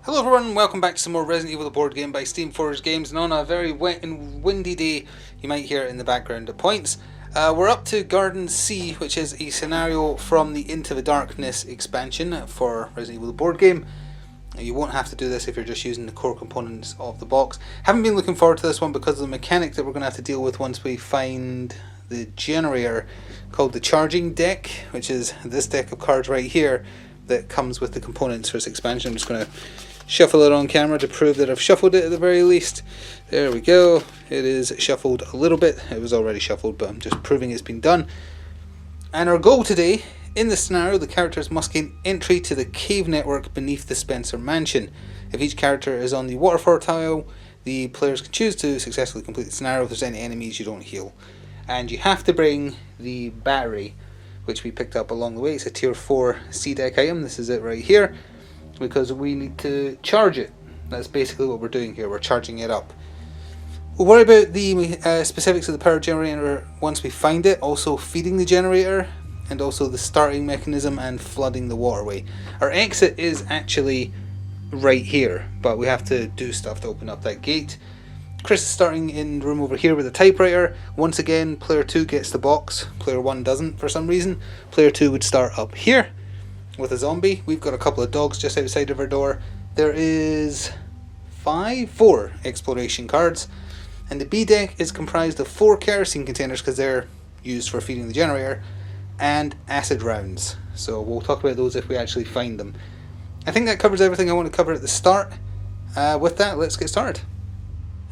Hello everyone, welcome back to some more Resident Evil the board game by Steamforged Games, and on a very wet and windy day, you might hear it in the background at points. We're up to Garden C, which is a scenario from the Into the Darkness expansion for Resident Evil the board game. You won't have to do this if you're just using the core components of the box. Haven't been looking forward to this one because of the mechanic that we're going to have to deal with once we find the generator called the Charging Deck, which is this deck of cards right here that comes with the components for this expansion. I'm just going to shuffle it on camera to prove that I've shuffled it at the very least. There we go. It is shuffled a little bit. It was already shuffled, but I'm just proving it's been done. And our goal today, in this scenario, the characters must gain entry to the cave network beneath the Spencer Mansion. If each character is on the waterfall tile, the players can choose to successfully complete the scenario. If there's any enemies, you don't heal. And you have to bring the battery, which we picked up along the way. It's a tier 4 C deck item. This is it right here, because we need to charge it. That's basically what we're doing here. We're charging it up. We'll worry about the specifics of the power generator once we find it. Also feeding the generator, and also the starting mechanism and flooding the waterway. Our exit is actually right here, but we have to do stuff to open up that gate. Chris is starting in the room over here with a typewriter. Once again, player 2 gets the box. Player 1 doesn't for some reason. Player 2 would start up here with a zombie. We've got a couple of dogs just outside of our door. There is 4 exploration cards, and the B deck is comprised of 4 kerosene containers because they're used for feeding the generator, and acid rounds. So we'll talk about those if we actually find them. I think that covers everything I want to cover at the start. With that, let's get started.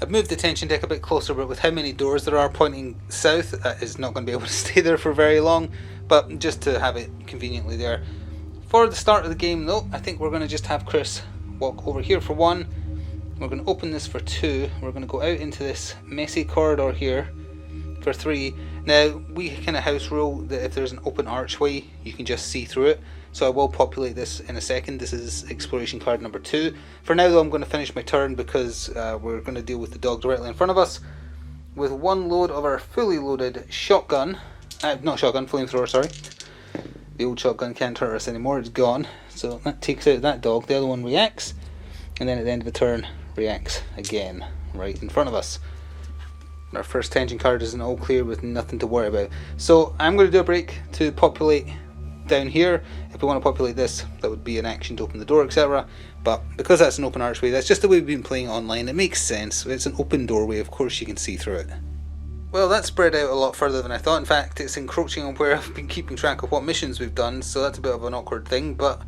I've moved the tension deck a bit closer, but with how many doors there are pointing south, that is not going to be able to stay there for very long, but just to have it conveniently there. For the start of the game though, I think we're going to just have Chris walk over here for 1. We're going to open this for 2. We're going to go out into this messy corridor here for 3. Now, we kind of house rule that if there's an open archway, you can just see through it. So I will populate this in a second. This is exploration card number 2. For now though, I'm going to finish my turn because we're going to deal with the dog directly in front of us. With 1 load of our fully loaded shotgun, flamethrower, sorry. The old shotgun can't hurt us anymore, it's gone. So that takes out that dog. The other one reacts, and then at the end of the turn, reacts again, right in front of us. Our first tension card is an all clear with nothing to worry about. So I'm going to do a break to populate down here. If we want to populate this, that would be an action to open the door, etc. But because that's an open archway, that's just the way we've been playing online. It makes sense. It's an open doorway, of course you can see through it. Well, that's spread out a lot further than I thought. In fact, it's encroaching on where I've been keeping track of what missions we've done, so that's a bit of an awkward thing, but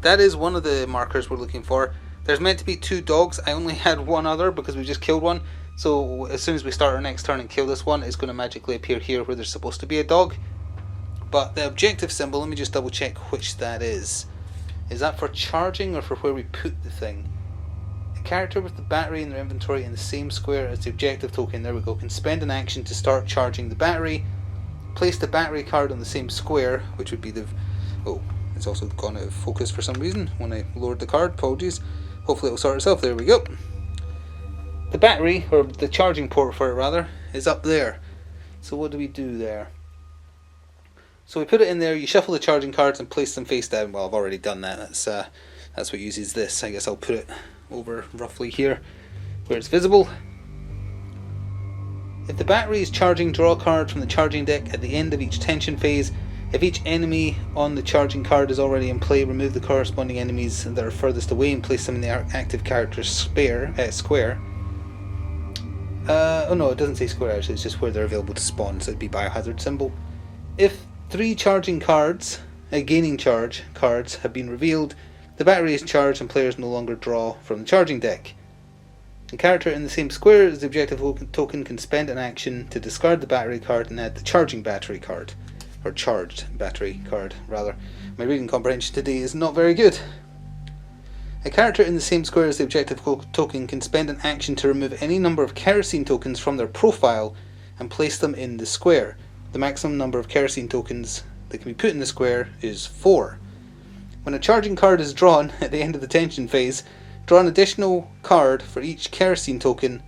that is one of the markers we're looking for. There's meant to be 2 dogs. I only had 1 other because we just killed one. So as soon as we start our next turn and kill this one, it's going to magically appear here where there's supposed to be a dog. But the objective symbol, let me just double check which that is. Is that for charging or for where we put the thing? A character with the battery in their inventory in the same square as the objective token, there we go, can spend an action to start charging the battery. Place the battery card on the same square, which would be the... Oh, it's also gone out of focus for some reason when I lowered the card, apologies. Hopefully it'll sort itself, there we go. The battery, or the charging port for it rather, is up there. So what do we do there? So we put it in there, you shuffle the charging cards and place them face down. Well, I've already done that, that's what uses this. I guess I'll put it over roughly here where it's visible. If the battery is charging, draw a card from the charging deck at the end of each tension phase. If each enemy on the charging card is already in play, remove the corresponding enemies that are furthest away and place them in the active character's square. Oh no, it doesn't say square actually, it's just where they're available to spawn, so it'd be biohazard symbol. If 3 charging cards, gaining charge cards, have been revealed, the battery is charged and players no longer draw from the charging deck. A character in the same square as the objective token can spend an action to discard the battery card and add the charging battery card. Or charged battery card, rather. My reading comprehension today is not very good. A character in the same square as the objective token can spend an action to remove any number of kerosene tokens from their profile and place them in the square. The maximum number of kerosene tokens that can be put in the square is 4. When a charging card is drawn at the end of the tension phase, draw an additional card for each kerosene token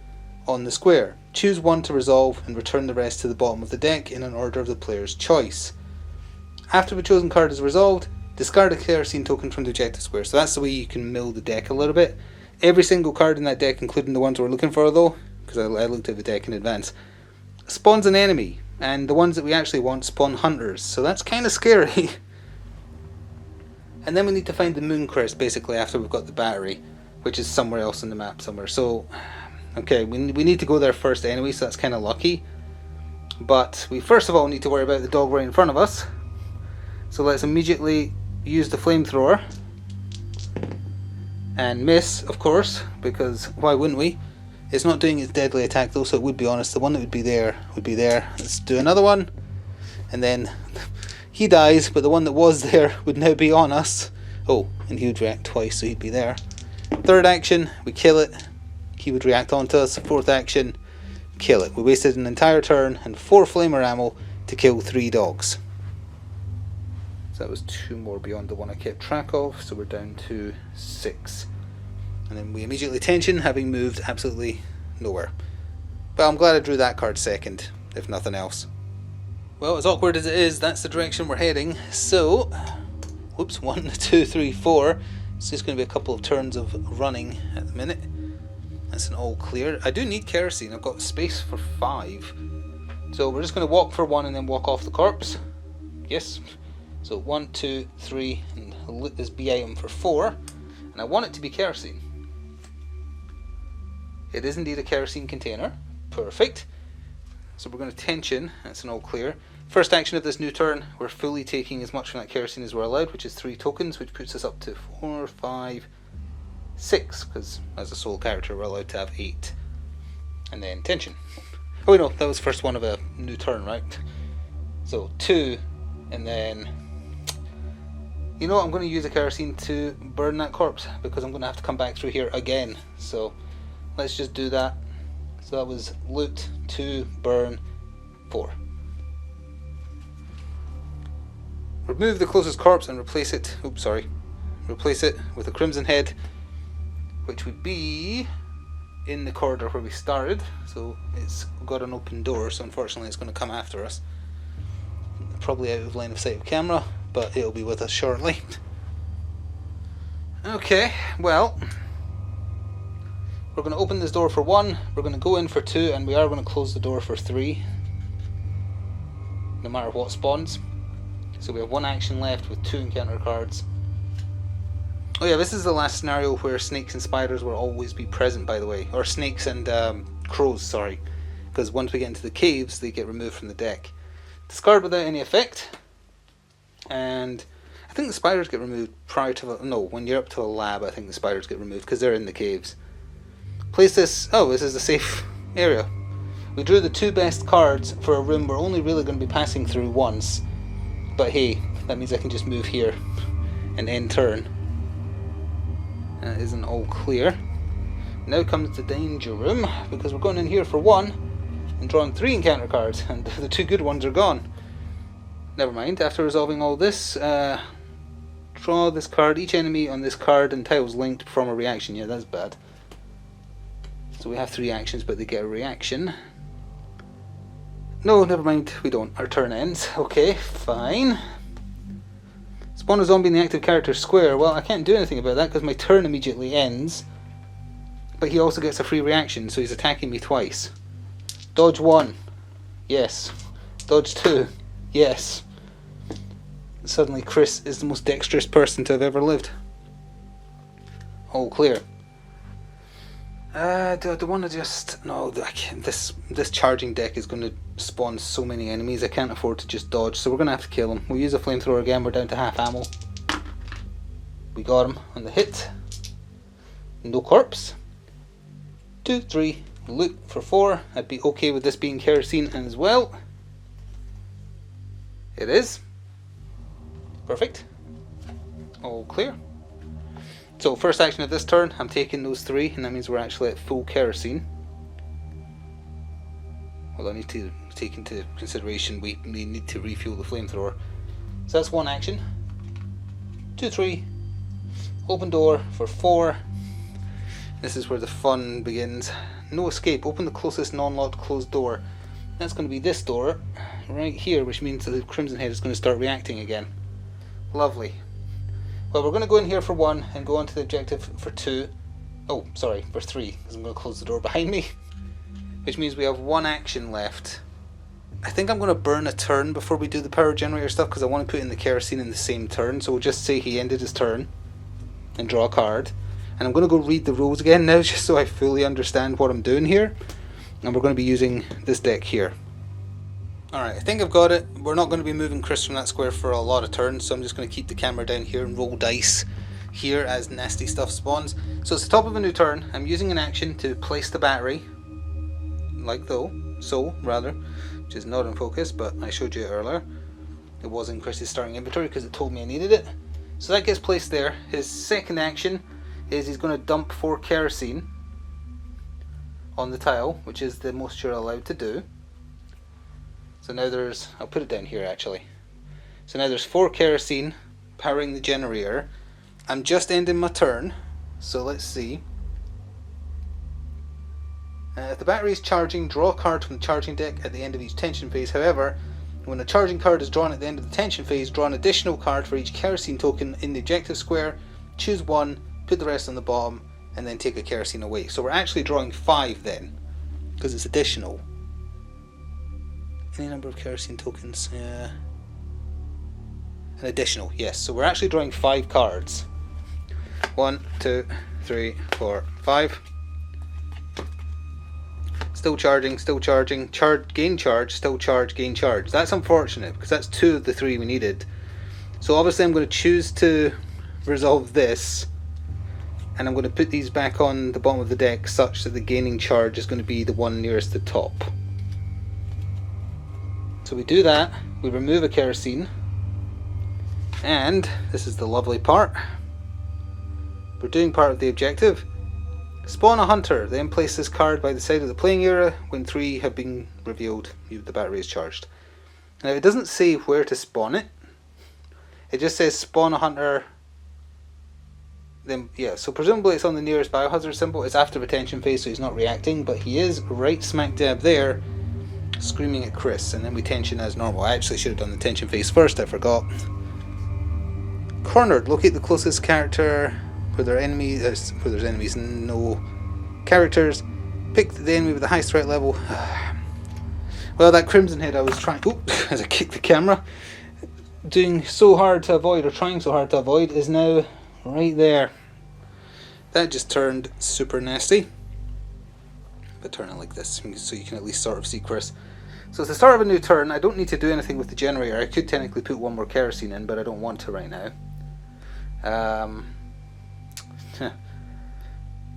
on the square. Choose 1 to resolve and return the rest to the bottom of the deck in an order of the player's choice. After the chosen card is resolved, Discard a kerosene token from the objective square. So that's the way you can mill the deck a little bit. Every single card in that deck, including the ones we're looking for though, because I looked at the deck in advance, spawns an enemy. And the ones that we actually want spawn hunters. So that's kind of scary. And then we need to find the moon crest basically after we've got the battery, which is somewhere else on the map somewhere. So, okay, we need to go there first anyway, so that's kind of lucky. But we first of all need to worry about the dog right in front of us. So let's immediately use the flamethrower. And miss, of course, because why wouldn't we? It's not doing its deadly attack though, so it would be honest. The one that would be there would be there. Let's do another one. And then he dies, but the one that was there would now be on us. Oh, and he would react twice, so he'd be there. Third action, we kill it. He would react onto us. Fourth action, kill it. We wasted an entire turn and 4 flamer ammo to kill 3 dogs. So that was 2 more beyond the one I kept track of, so we're down to 6. And then we immediately tension, having moved absolutely nowhere. But I'm glad I drew that card second, if nothing else. Well, as awkward as it is, that's the direction we're heading. So, whoops, 1, 2, 3, 4. It's just going to be a couple of turns of running at the minute. That's an all clear. I do need kerosene. I've got space for 5. So we're just going to walk for 1 and then walk off the corpse. Yes. So 1, 2, 3, and I'll loot this B item for 4. And I want it to be kerosene. It is indeed a kerosene container. Perfect. So we're going to tension. That's an all clear. First action of this new turn, we're fully taking as much from that kerosene as we're allowed, which is 3 tokens, which puts us up to 4, 5, 6, because as a sole character we're allowed to have 8. And then tension. Oh no, that was the first one of a new turn, right? So 2, and then, you know what, I'm going to use a kerosene to burn that corpse, because I'm going to have to come back through here again. So let's just do that. So that was loot, 2, burn, 4. Remove the closest corpse and replace it. Oops, sorry. Replace it with a crimson head, which would be in the corridor where we started. So it's got an open door, so unfortunately it's going to come after us. Probably out of line of sight of camera, but it'll be with us shortly. Okay, well, we're going to open this door for 1, we're going to go in for 2, and we are going to close the door for 3, no matter what spawns. So we have 1 action left with 2 encounter cards. Oh yeah, this is the last scenario where snakes and spiders will always be present, by the way. Or snakes and crows, sorry. Because once we get into the caves, they get removed from the deck. Discard without any effect. And I think the spiders get removed prior to the... No, when you're up to a lab, I think the spiders get removed because they're in the caves. Place this... Oh, this is a safe area. We drew the 2 best cards for a room we're only really going to be passing through once. But hey, that means I can just move here and end turn. That isn't all clear. Now comes the danger room, because we're going in here for 1 and drawing 3 encounter cards, and the 2 good ones are gone. Never mind, after resolving all this, draw this card. Each enemy on this card and tiles linked perform a reaction. Yeah, that's bad. So we have 3 actions, but they get a reaction. No, never mind, we don't. Our turn ends. Okay, fine. Spawn a zombie in the active character square. Well, I can't do anything about that because my turn immediately ends. But he also gets a free reaction, so he's attacking me twice. Dodge 1. Yes. Dodge 2. Yes. Suddenly Chris is the most dexterous person to have ever lived. All clear. Do I want to just... No, I can't. This charging deck is going to spawn so many enemies. I can't afford to just dodge, so we're going to have to kill him. We'll use a flamethrower again. We're down to half ammo. We got him on the hit. No corpse. 2, 3. Loot for 4. I'd be okay with this being kerosene as well. It is. Perfect. All clear. So first action of this turn, I'm taking those 3, and that means we're actually at full kerosene. Well, I need to take into consideration we need to refuel the flamethrower. So that's 1 action. 2, 3. Open door for 4. This is where the fun begins. No escape. Open the closest non-locked closed door. That's going to be this door right here, which means that the Crimson Head is going to start reacting again. Lovely. Well, we're going to go in here for 1 and go on to the objective for 2. Oh, sorry, for 3, because I'm going to close the door behind me. Which means we have 1 action left. I think I'm going to burn a turn before we do the power generator stuff, because I want to put in the kerosene in the same turn. So we'll just say he ended his turn and draw a card. And I'm going to go read the rules again now, just so I fully understand what I'm doing here. And we're going to be using this deck here. Alright, I think I've got it. We're not going to be moving Chris from that square for a lot of turns, so I'm just going to keep the camera down here and roll dice here as nasty stuff spawns. So it's the top of a new turn. I'm using an action to place the battery, like so, which is not in focus, but I showed you it earlier. It was in Chris's starting inventory because it told me I needed it. So that gets placed there. His second action is he's going to dump 4 kerosene on the tile, which is the most you're allowed to do. So now there's, I'll put it down here actually. So now there's 4 kerosene powering the generator. I'm just ending my turn, so let's see. If the battery is charging, draw a card from the charging deck at the end of each tension phase. However, when a charging card is drawn at the end of the tension phase, draw an additional card for each kerosene token in the objective square. Choose 1, put the rest on the bottom, and then take a kerosene away. So we're actually drawing 5 then, because it's additional. Any number of kerosene tokens, an additional, yes. So we're actually drawing 5 cards. 1, 2, 3, 4, 5. Still charging, gain charge, still charge, gain charge. That's unfortunate, because that's 2 of the 3 we needed. So obviously I'm going to choose to resolve this, and I'm going to put these back on the bottom of the deck such that the gaining charge is going to be the one nearest the top. So we do that, we remove a kerosene, and this is the lovely part. We're doing part of the objective. Spawn a hunter, then place this card by the side of the playing area. When 3 have been revealed, the battery is charged. Now it doesn't say where to spawn it. It just says spawn a hunter. Then yeah, so presumably it's on the nearest biohazard symbol. It's after the tension phase, so he's not reacting, but he is right smack dab there, screaming at Chris, and then we tension as normal. I actually should have done the tension phase first, I forgot. Cornered, locate the closest character where there's enemies, no characters. Pick the enemy with the highest threat level. Well, that crimson head I was trying, as I kicked the camera, trying so hard to avoid is now right there. That just turned super nasty. But turn it like this so you can at least sort of see Chris. So it's the start of a new turn. I don't need to do anything with the generator. I could technically put 1 more kerosene in, but I don't want to right now.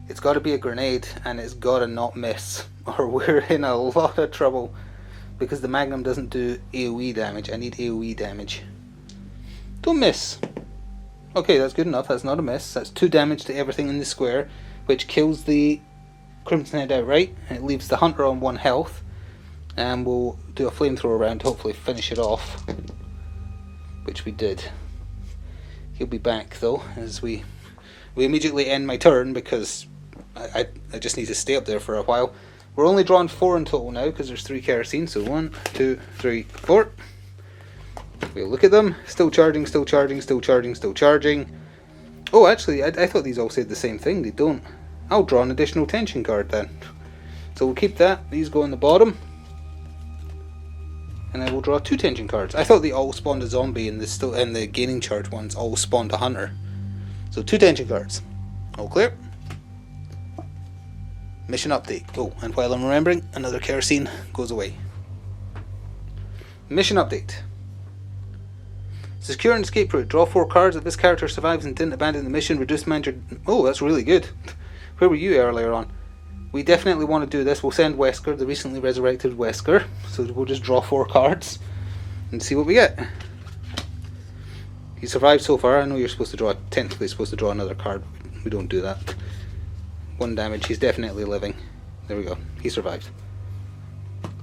It's got to be a grenade, and it's got to not miss, or we're in a lot of trouble, because the Magnum doesn't do AoE damage. I need AoE damage. Don't miss. Okay, that's good enough. That's not a miss. That's 2 damage to everything in the square, which kills the Crimson Head outright, and it leaves the Hunter on 1 health. And we'll do a flamethrower round to hopefully finish it off, which we did. He'll be back though, as we immediately end my turn, because I just need to stay up there for a while. We're only drawing 4 in total now, because there's 3 kerosene, so 1, 2, 3, 4. We'll look at them. Still charging. Oh, actually, I thought these all said the same thing. They don't. I'll draw an additional tension card then. So we'll keep that. These go on the bottom. And I will draw 2 tension cards. I thought they all spawned a zombie, and the gaining charge ones all spawned a hunter. So 2 tension cards. All clear. Mission update. Oh, and while I'm remembering, another kerosene goes away. Mission update. Secure an escape route. Draw 4 cards. If this character survives and didn't abandon the mission, reduce manager... Oh, that's really good. Where were you earlier on? We definitely want to do this. We'll send Wesker, the recently resurrected Wesker. So we'll just draw 4 cards and see what we get. He survived so far. I know you're technically supposed to draw another card. We don't do that. 1 damage. He's definitely living. There we go. He survived.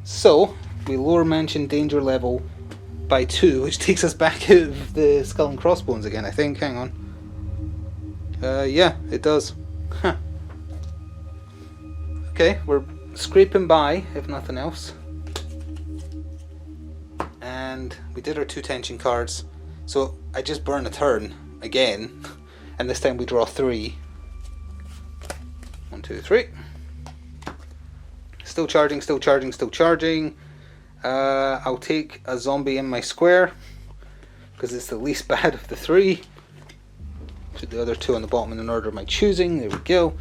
So we lower mansion danger level by 2, which takes us back out of the skull and crossbones again, I think. Hang on. Yeah, it does. Huh. Okay, we're scraping by, if nothing else. And we did our 2 tension cards. So I just burned a turn, again, and this time we draw 3. 1, 2, 3. Still charging, still charging, still charging. I'll take a zombie in my square because it's the least bad of the 3. Put the other 2 on the bottom in an order of my choosing. There we go.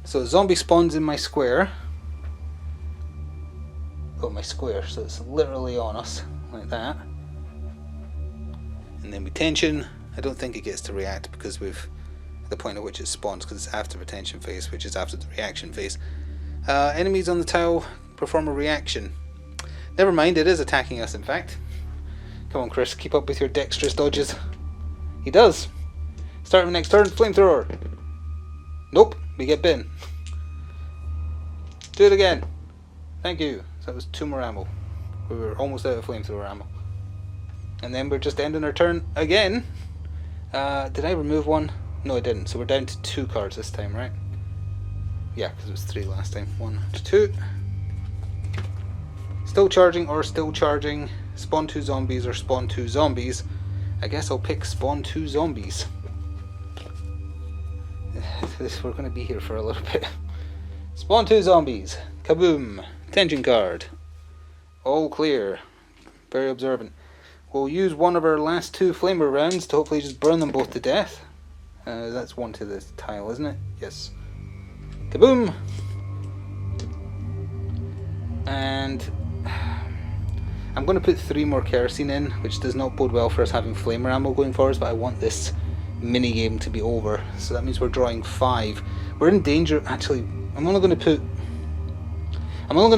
So a zombie spawns in my square. Oh, my square, so it's literally on us, like that. And then we tension. I don't think it gets to react because we've the point at which it spawns, because it's after the tension phase, which is after the reaction phase. Enemies on the tile perform a reaction. Never mind, it is attacking us in fact. Come on Chris, keep up with your dexterous dodges. He does. Start of next turn, flamethrower. Nope, we get bitten. Do it again. Thank you. So that was 2 more ammo. We were almost out of flamethrower ammo. And then we're just ending our turn again. Did I remove one? No, I didn't. So we're down to 2 cards this time, right? Yeah, because it was 3 last time. 1 to 2. Still charging or still charging. Spawn 2 zombies or spawn 2 zombies. I guess I'll pick spawn 2 zombies. We're going to be here for a little bit. Spawn 2 zombies. Kaboom. Tension card. All clear. Very observant. We'll use one of our last 2 flamer rounds to hopefully just burn them both to death. That's 1 to the tile, isn't it? Yes. Kaboom! And I'm going to put 3 more kerosene in, which does not bode well for us having flamer ammo going forwards, but I want this mini game to be over. So that means we're drawing 5. We're in danger. Actually, I'm only going to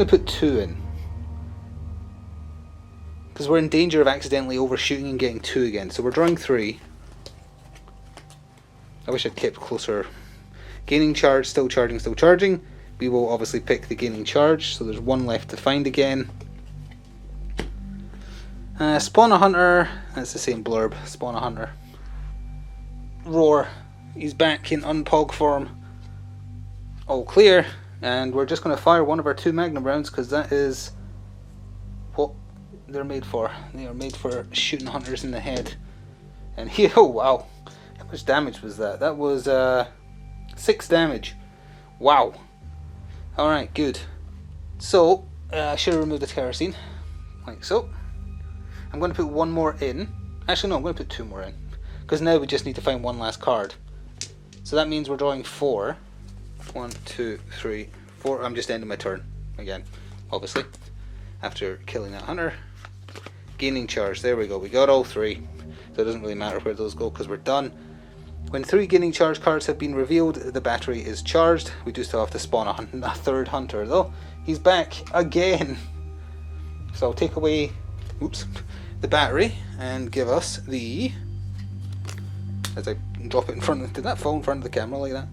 put 2 in, because we're in danger of accidentally overshooting and getting 2 again. So we're drawing 3. I wish I'd kept closer. Gaining charge, still charging, still charging. We will obviously pick the gaining charge, so there's 1 left to find again. Spawn a hunter. That's the same blurb. Spawn a hunter. Roar. He's back in unpog form. All clear. And we're just going to fire one of our 2 magnum rounds, because that is what they're made for. They are made for shooting hunters in the head. And he, oh wow, how much damage was that? That was 6 damage. Wow. Alright, good. So, I should have removed the kerosene, like so. I'm going to put 1 more in. Actually no, I'm going to put 2 more in, because now we just need to find 1 last card. So that means we're drawing 4. 1, 2, 3, 4. I'm just ending my turn again, obviously, after killing that hunter. Gaining charge, there we go, we got all 3, so it doesn't really matter where those go because we're done. When 3 gaining charge cards have been revealed, the battery is charged. We do still have to spawn a 3rd hunter though. He's back again. So I'll take away the battery and give us the, as I drop it in front of, did that fall in front of the camera like that?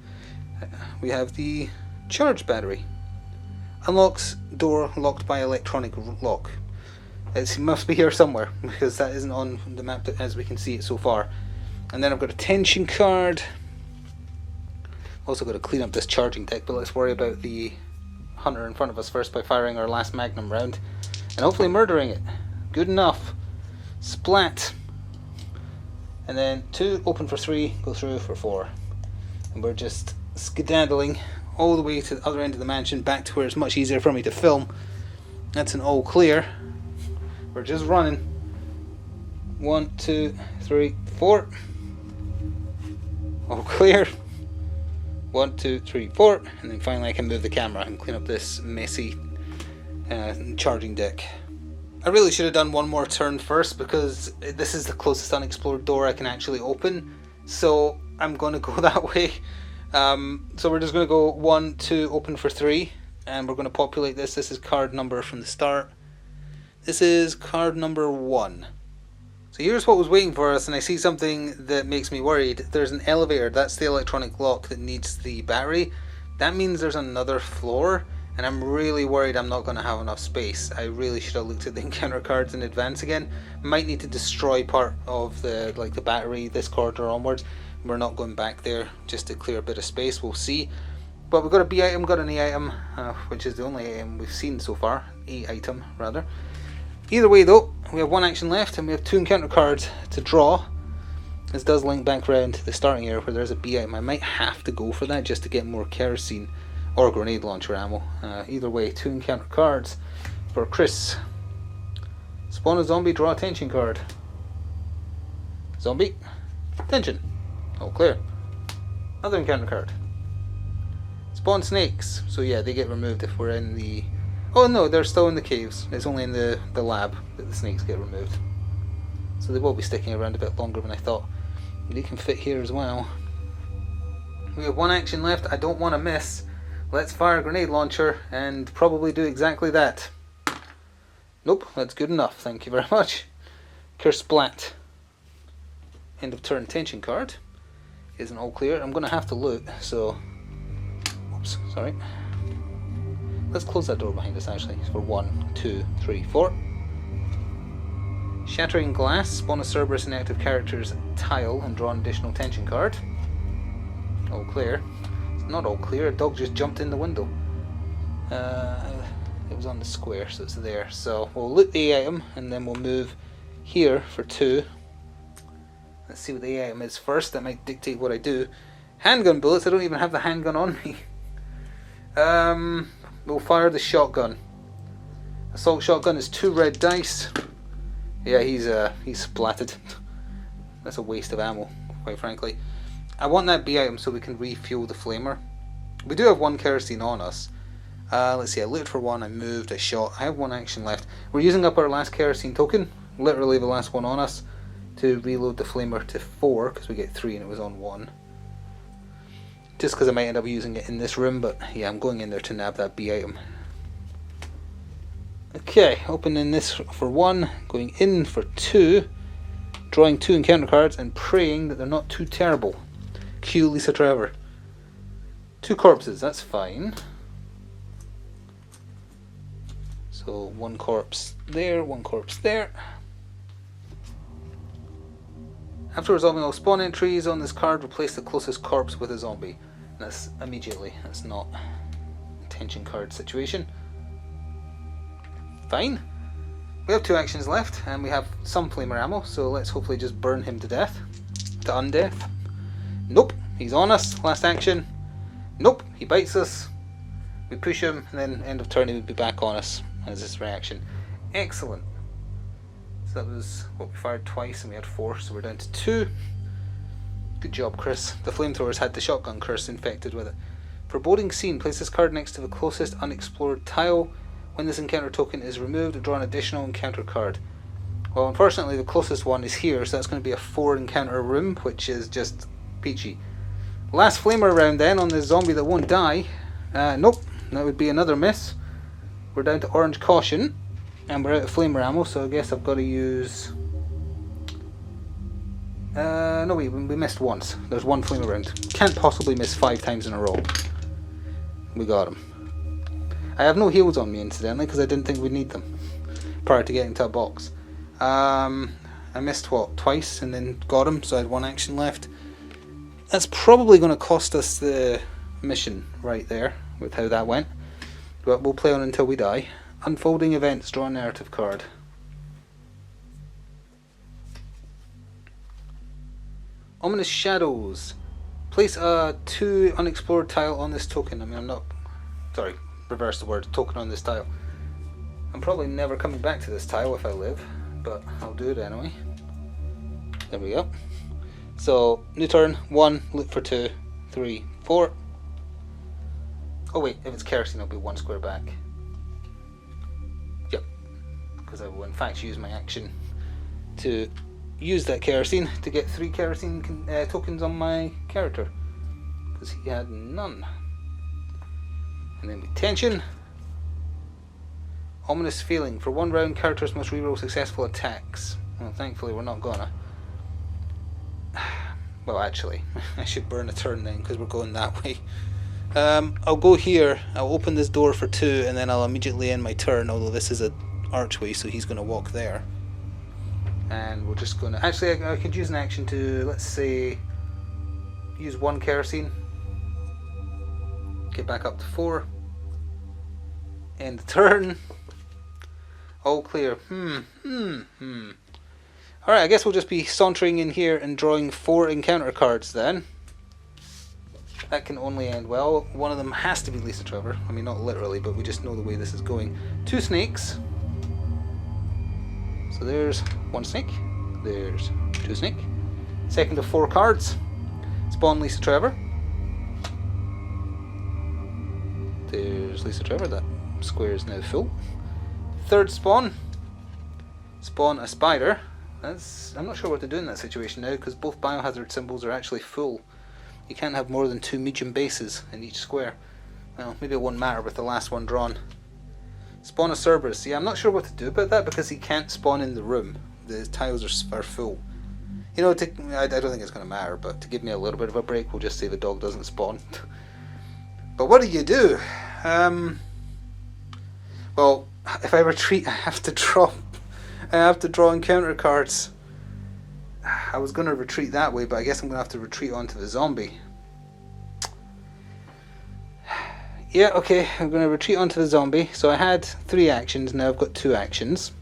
We have the charge battery. Unlocks door locked by electronic lock. It must be here somewhere, because that isn't on the map as we can see it so far. And then I've got a tension card. Also got to clean up this charging deck, but let's worry about the hunter in front of us first by firing our last magnum round and hopefully murdering it. Good enough. Splat. And then 2, open for 3, go through for 4. And we're just skedaddling all the way to the other end of the mansion, back to where it's much easier for me to film. That's an all clear. We're just running. 1, 2, 3, 4. All clear. 1, 2, 3, 4. And then finally I can move the camera and clean up this messy charging deck. I really should have done 1 more turn first, because this is the closest unexplored door I can actually open. So I'm going to go that way. So we're just going to go 1, 2, open for 3. And we're going to populate this. This is card number from the start. This is card number 1. So here's what was waiting for us, and I see something that makes me worried. There's an elevator. That's the electronic lock that needs the battery. That means there's another floor, and I'm really worried I'm not going to have enough space. I really should have looked at the encounter cards in advance again. Might need to destroy part of the battery this corridor onwards. We're not going back there just to clear a bit of space. We'll see. But we've got a B item, got an A item, which is the only item we've seen so far. A item, rather. Either way though, we have 1 action left and we have 2 encounter cards to draw. This does link back round to the starting area where there's a B item. I might have to go for that just to get more kerosene or grenade launcher ammo. Either way, 2 encounter cards for Chris. Spawn a zombie, draw a tension card. Zombie, tension. All clear. Another encounter card. Spawn snakes. So yeah, they get removed if we're in the... Oh no, they're still in the caves. It's only in the lab that the snakes get removed. So they will be sticking around a bit longer than I thought. They can fit here as well. We have 1 action left. I don't want to miss. Let's fire a grenade launcher and probably do exactly that. Nope, that's good enough. Thank you very much. Curse Splat. End of turn tension card. Isn't all clear. I'm going to have to loot, so... Oops, sorry. Let's close that door behind us actually. For 1, 2, 3, 4. Shattering Glass, spawn a Cerberus inactive character's tile and draw an additional tension card. All clear. It's not all clear, a dog just jumped in the window. It was on the square, so it's there. So we'll loot the item and then we'll move here for 2. Let's see what the item is first, that might dictate what I do. Handgun bullets, I don't even have the handgun on me. We'll fire the shotgun. Assault shotgun is 2 red dice. Yeah, he's splatted. That's a waste of ammo, quite frankly. I want that B item so we can refuel the flamer. We do have 1 kerosene on us. Let's see, I looted for 1, I moved, I shot. I have 1 action left. We're using up our last kerosene token, literally the last one on us, to reload the flamer to 4, because we get 3 and it was on 1. Just because I might end up using it in this room, but yeah, I'm going in there to nab that B item. Okay, opening this for 1, going in for 2, drawing 2 encounter cards and praying that they're not too terrible. Cue Lisa Trevor. 2 corpses, that's fine. So 1 corpse there, 1 corpse there. After resolving all spawn entries on this card, replace the closest corpse with a zombie. And that's immediately, that's not a tension card situation. Fine. We have 2 actions left and we have some flamer ammo, so let's hopefully just burn him to death. To undeath. Nope, he's on us. Last action. Nope, he bites us. We push him and then end of turn he would be back on us as his reaction. Excellent. So that was what we fired twice and we had 4, so we're down to 2. Good job, Chris. The flamethrowers had the shotgun curse infected with it. Foreboding Scene. Place this card next to the closest unexplored tile. When this encounter token is removed, draw an additional encounter card. Well, unfortunately the closest one is here, so that's going to be a 4 encounter room, which is just peachy. Last flamer round then on the zombie that won't die. Nope, that would be another miss. We're down to orange caution, and we're out of flamer ammo, so I guess I've got to use... no wait, we missed once. There's 1 flamer round. Can't possibly miss 5 times in a row. We got him. I have no heals on me incidentally because I didn't think we'd need them prior to getting to a box. I missed what, twice and then got him, so I had 1 action left. That's probably going to cost us the mission right there with how that went, but we'll play on until we die. Unfolding events, draw a narrative card. Ominous Shadows. Place a 2 unexplored tile on this token. I mean, I'm not... Sorry, reverse the word. Token on this tile. I'm probably never coming back to this tile if I live, but I'll do it anyway. There we go. So, new turn. 1, look for 2, 3, 4. Oh wait, if it's kerosene, I'll be 1 square back. Yep. Because I will in fact use my action to use that kerosene to get 3 kerosene tokens on my character, because he had none. And then with tension, ominous feeling. For 1 round, characters must reroll successful attacks. Well, thankfully we're not gonna. Well, actually, I should burn a turn then because we're going that way. I'll go here. I'll open this door for 2, and then I'll immediately end my turn. Although this is an archway, so he's going to walk there. And we're just going to... Actually, I could use an action to, let's say, use 1 kerosene. Get back up to 4. End the turn. All clear. Alright, Alright, I guess we'll just be sauntering in here and drawing 4 encounter cards then. That can only end well. One of them has to be Lisa Trevor. I mean, not literally, but we just know the way this is going. 2 snakes. So there's 1 snake. There's 2 snake. Second of 4 cards. Spawn Lisa Trevor. There's Lisa Trevor. That square is now full. Third spawn. Spawn a spider. I'm not sure what to do in that situation now, because both biohazard symbols are actually full. You can't have more than 2 medium bases in each square. Well, maybe it won't matter with the last one drawn. Spawn a Cerberus. Yeah, I'm not sure what to do about that because he can't spawn in the room. The tiles are full. You know, I don't think it's going to matter, but to give me a little bit of a break, we'll just say the dog doesn't spawn. But what do? Well, if I retreat, I have to draw encounter cards. I was going to retreat that way, but I guess I'm going to have to retreat onto the zombie. Yeah, okay, I'm going to retreat onto the zombie. So I had 3 actions, now I've got 2 actions.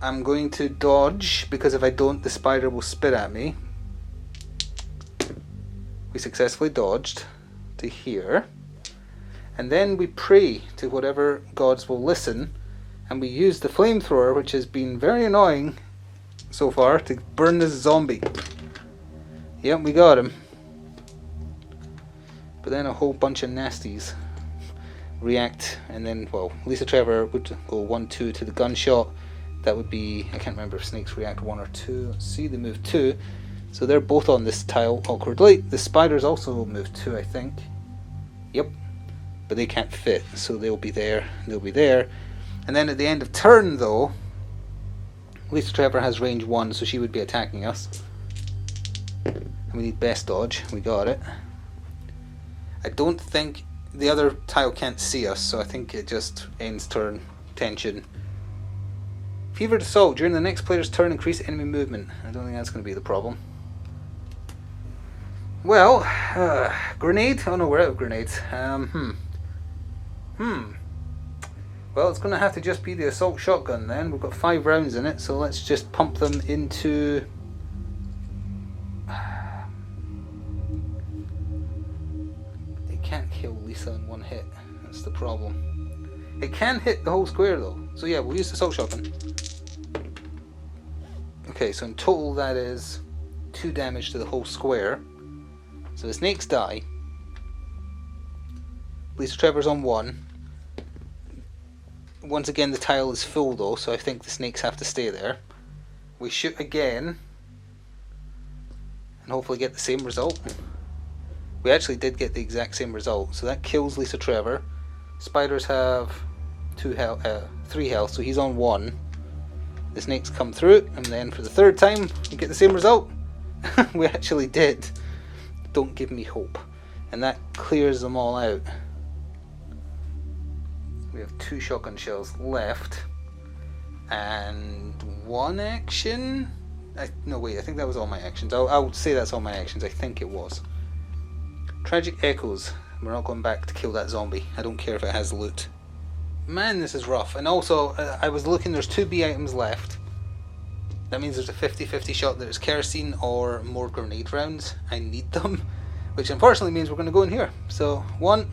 I'm going to dodge, because if I don't, the spider will spit at me. We successfully dodged to here. And then we pray to whatever gods will listen, and we use the flamethrower, which has been very annoying so far, to burn this zombie. Yep, we got him. But then a whole bunch of nasties react, and then, well, Lisa Trevor would go 1-2 to the gunshot. That would be, I can't remember if snakes react 1 or 2. See, they move 2. So they're both on this tile awkwardly. The spiders also move 2, I think. Yep. But they can't fit, so they'll be there, they'll be there. And then at the end of turn, though, Lisa Trevor has range 1, so she would be attacking us. And we need best dodge. We got it. I don't think the other tile can't see us, so I think it just ends turn. Tension. Fevered Assault. During the next player's turn, increase enemy movement. I don't think that's going to be the problem. Well, grenade? Oh no, we're out of grenades. Well, it's going to have to just be the assault shotgun then. We've got 5 rounds in it, so let's just pump them into... It can't kill Lisa in 1 hit. That's the problem. It can hit the whole square though. So yeah, we'll use the assault shotgun. Okay, so in total that is 2 damage to the whole square. So the snakes die. Lisa Trevor's on 1. Once again, the tile is full though, so I think the snakes have to stay there. We shoot again, and hopefully get the same result. We actually did get the exact same result, so that kills Lisa Trevor. Spiders have 3 health, so he's on 1. The snakes come through, and then for the 3rd time, we get the same result. We actually did. Don't give me hope. And that clears them all out. We have 2 shotgun shells left, and 1 action. No wait, I think that was all my actions. I'll say that's all my actions. I think it was. Tragic Echoes. We're not going back to kill that zombie. I don't care if it has loot. Man, this is rough. And also, I was looking. There's 2 B items left. That means there's a 50-50 shot that it's kerosene or more grenade rounds. I need them, which unfortunately means we're going to go in here. So 1.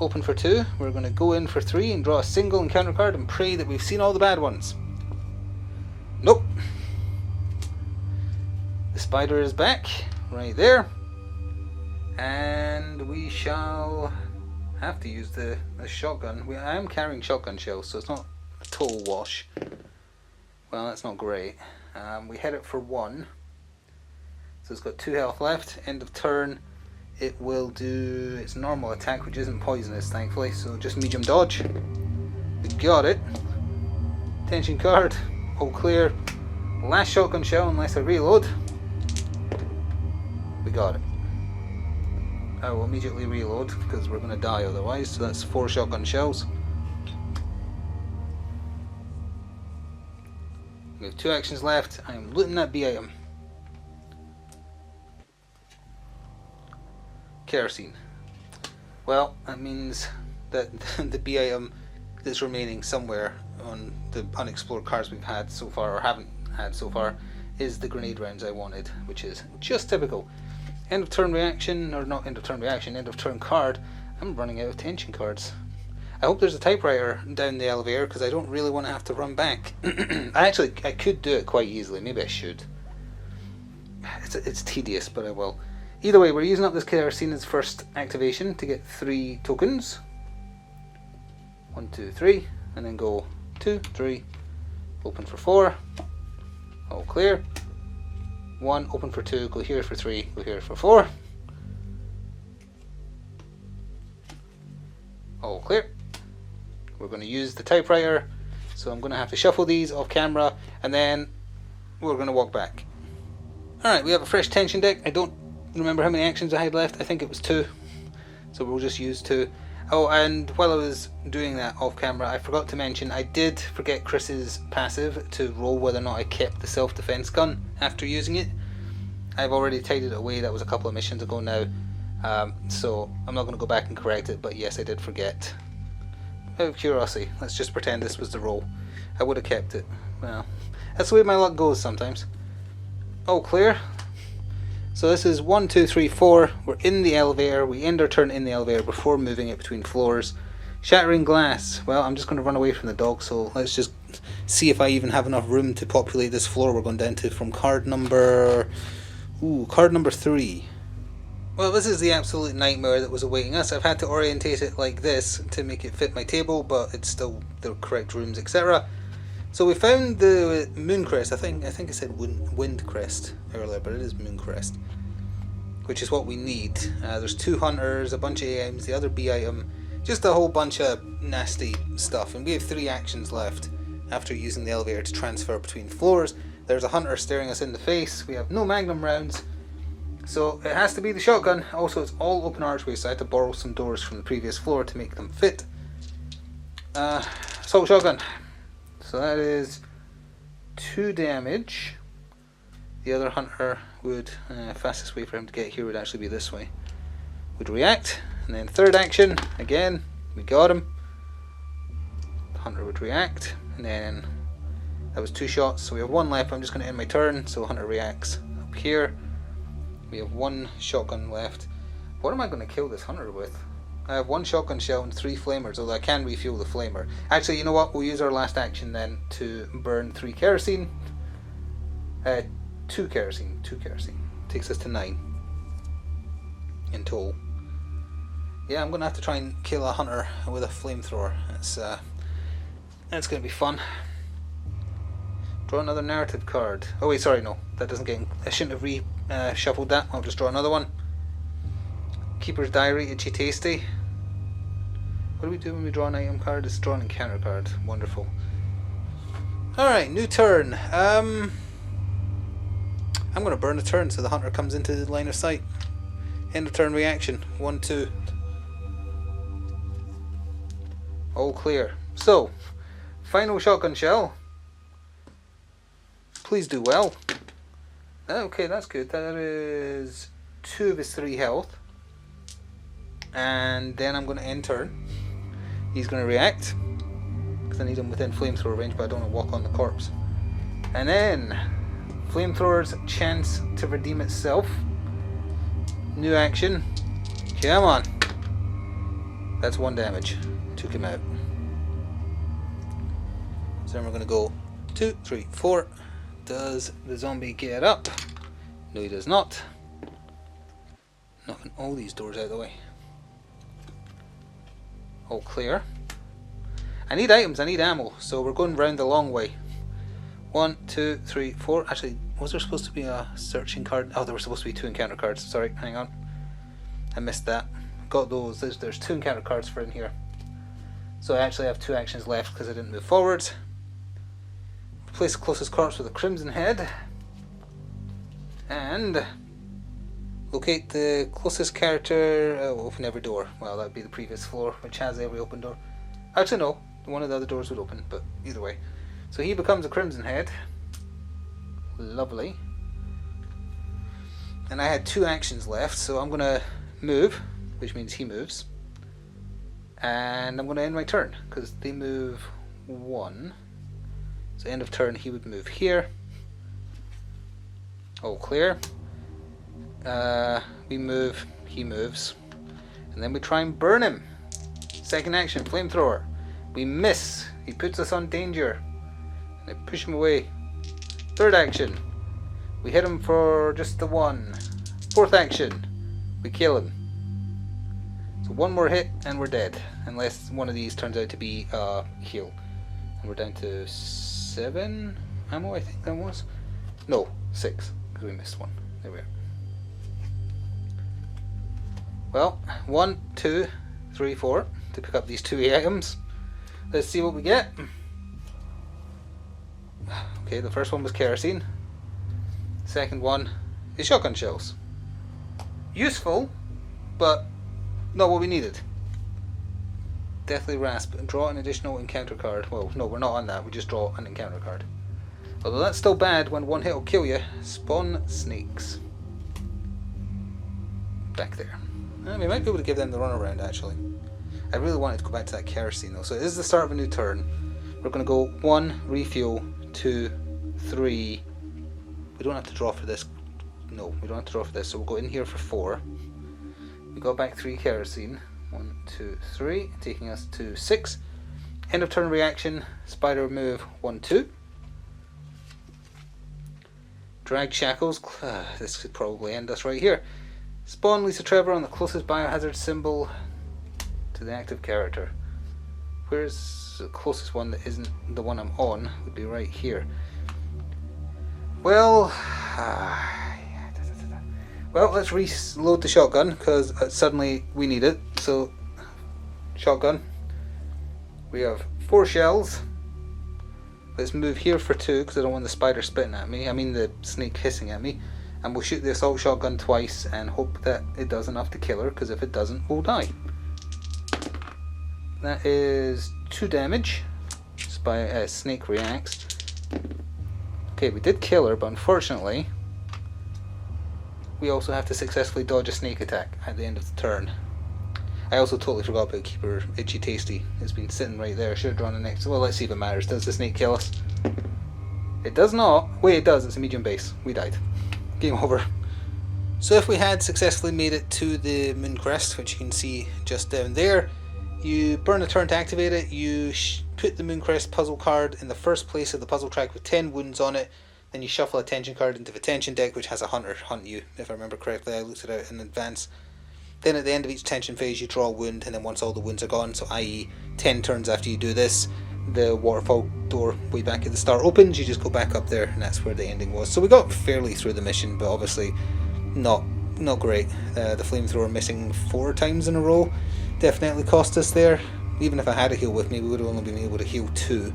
Open for 2, we're going to go in for 3 and draw a single encounter card and pray that we've seen all the bad ones. Nope. The spider is back, right there. And we shall have to use the shotgun. I am carrying shotgun shells, so it's not a total wash. Well, that's not great. We hit it for 1. So it's got 2 health left. End of turn. It will do its normal attack, which isn't poisonous, thankfully, so just medium dodge. We got it. Tension card, all clear. Last shotgun shell, unless I reload. We got it. I will immediately reload, because we're going to die otherwise, so that's 4 shotgun shells. We have 2 actions left. I am looting that B item. Kerosene. Well, that means that the B item that's remaining somewhere on the unexplored cards we've had so far, or haven't had so far, is the grenade rounds I wanted, which is just typical. End of turn reaction, or not end of turn reaction, end of turn card. I'm running out of tension cards. I hope there's a typewriter down the elevator, because I don't really want to have to run back. I could do it quite easily. Maybe I should. It's tedious, but I will. Either way, we're using up this Kerosene first activation to get 3 tokens. 1, 2, 3, and then go 2, 3, open for 4, all clear. 1, open for 2, go here for 3, go here for 4, all clear. We're going to use the typewriter, so I'm going to have to shuffle these off camera, and then we're going to walk back. Alright, we have a fresh tension deck. I don't remember how many actions I had left. I think it was 2, so we'll just use 2. Oh, and while I was doing that off camera, I forgot to mention I did forget Chris's passive to roll whether or not I kept the self-defense gun after using it. I've already tidied it away. That was a couple of missions ago now, so I'm not going to go back and correct it, but yes, I did forget. Out of curiosity, let's just pretend this was the roll. I would have kept it. Well, that's the way my luck goes sometimes. All clear. So this is 1, 2, 3, 4. We're in the elevator. We end our turn in the elevator before moving it between floors. Shattering glass. Well, I'm just going to run away from the dog, so let's just see if I even have enough room to populate this floor we're going down to from card number 3. Well, this is the absolute nightmare that was awaiting us. I've had to orientate it like this to make it fit my table, but it's still the correct rooms, etc. So we found the Mooncrest. I think I said Windcrest earlier, but it is Mooncrest, which is what we need. There's 2 hunters, a bunch of AIMs, the other B item, just a whole bunch of nasty stuff. And we have 3 actions left after using the elevator to transfer between floors. There's a hunter staring us in the face. We have no magnum rounds, so it has to be the shotgun. Also, it's all open archways, so I had to borrow some doors from the previous floor to make them fit. Assault shotgun. So that is 2 damage. The other hunter would, fastest way for him to get here would actually be this way. Would react, and then third action, again, we got him. The hunter would react, and then that was 2 shots, so we have 1 left. I'm just going to end my turn, so hunter reacts up here. We have 1 shotgun left. What am I going to kill this hunter with? I have 1 shotgun shell and 3 flamers, although I can refuel the flamer. Actually, you know what? We'll use our last action then to burn 3 kerosene. 2 kerosene. Takes us to 9 in total. Yeah, I'm going to have to try and kill a hunter with a flamethrower. That's going to be fun. Draw another narrative card. Oh wait, sorry, no. That doesn't get... I shouldn't have shuffled that. I'll just draw another one. Keeper's Diary, Itchy Tasty. What do we do when we draw an item card? It's draw an encounter card. Wonderful. Alright, new turn. I'm going to burn a turn so the hunter comes into the line of sight. End of turn reaction. 1, 2. All clear. So, final shotgun shell. Please do well. Okay, that's good. That is 2 of his 3 health. And then I'm going to end turn. He's going to react, because I need him within flamethrower range, but I don't want to walk on the corpse. And then flamethrower's chance to redeem itself. New action. Come on. That's 1 damage. Took him out. So then we're going to go 2, 3, 4. Does the zombie get up? No, he does not. Knocking all these doors out of the way. All clear. I need items, I need ammo, so we're going round the long way. 1, 2, 3, 4. Actually, was there supposed to be a searching card? Oh, there were supposed to be 2 encounter cards. Sorry, hang on. I missed that. Got those. There's 2 encounter cards for in here. So I actually have 2 actions left because I didn't move forwards. Place the closest corpse with a crimson head. And locate the closest character. Open every door. Well, that would be the previous floor, which has every open door. Actually, no. One of the other doors would open, but either way. So he becomes a crimson head. Lovely. And I had 2 actions left, so I'm going to move, which means he moves. And I'm going to end my turn, because they move 1. So end of turn he would move here. All clear. We move, he moves. And then we try and burn him. Second action, flamethrower. We miss. He puts us on danger. And I push him away. Third action. We hit him for just the 1. Fourth action. We kill him. So one more hit and we're dead. Unless one of these turns out to be heal. And we're down to 7 ammo, I think that was. No, 6. Because we missed one. There we are. Well, 1, 2, 3, 4 to pick up these 2 items. Let's see what we get. Okay, the first one was kerosene. Second one is shotgun shells. Useful, but not what we needed. Deathly Rasp. Draw an additional encounter card. Well, no, we're not on that. We just draw an encounter card. Although that's still bad when one hit will kill you. Spawn snakes. Back there. We might be able to give them the runaround actually. I really wanted to go back to that kerosene though. So it is the start of a new turn. We're going to go 1, refuel, 2, 3. We don't have to draw for this. No, we don't have to draw for this. So we'll go in here for 4. We got back 3 kerosene. 1, 2, 3. Taking us to 6. End of turn reaction. Spider move 1, 2. Drag shackles. This could probably end us right here. Spawn Lisa Trevor on the closest biohazard symbol to the active character. Where's the closest one that isn't the one I'm on? Would be right here. Well, let's reload the shotgun because suddenly we need it. So, shotgun. We have 4 shells. Let's move here for 2 because I don't want the spider spitting at me. I mean the snake hissing at me. And we'll shoot the assault shotgun twice and hope that it does enough to kill her, because if it doesn't, we'll die. That is 2 damage. Snake reacts. Okay, we did kill her, but unfortunately, we also have to successfully dodge a snake attack at the end of the turn. I also totally forgot about Keeper Itchy Tasty. It's been sitting right there. I should have drawn the next. Well, let's see if it matters. Does the snake kill us? It does not. Wait, it does. It's a medium base. We died. Game over. So if we had successfully made it to the moon crest, which you can see just down there, you burn a turn to activate it. You put the moon crest puzzle card in the first place of the puzzle track with 10 wounds on it. Then you shuffle a tension card into the tension deck, which has a hunter hunt you, if I remember correctly. I looked it out in advance. Then at the end of each tension phase you draw a wound, and then once all the wounds are gone, so i.e. 10 turns after you do this, the waterfall door way back at the start opens. You just go back up there, and that's where the ending was. So we got fairly through the mission, but obviously not great. The flamethrower missing 4 times in a row definitely cost us there. Even if I had a heal with me, we would have only been able to heal 2.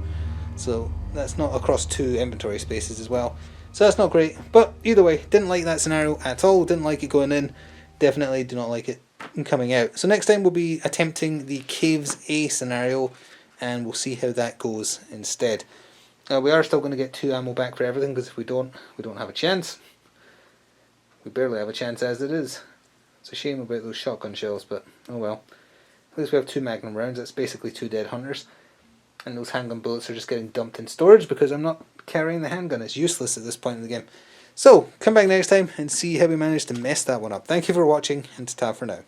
So that's not across 2 inventory spaces as well. So that's not great. But either way, didn't like that scenario at all. Didn't like it going in. Definitely do not like it coming out. So next time we'll be attempting the Caves A scenario, and we'll see how that goes instead. We are still going to get 2 ammo back for everything, because if we don't have a chance. We barely have a chance as it is. It's a shame about those shotgun shells, but oh well. At least we have 2 magnum rounds. That's basically 2 dead hunters. And those handgun bullets are just getting dumped in storage because I'm not carrying the handgun. It's useless at this point in the game. So, come back next time and see how we manage to mess that one up. Thank you for watching, and ta for now.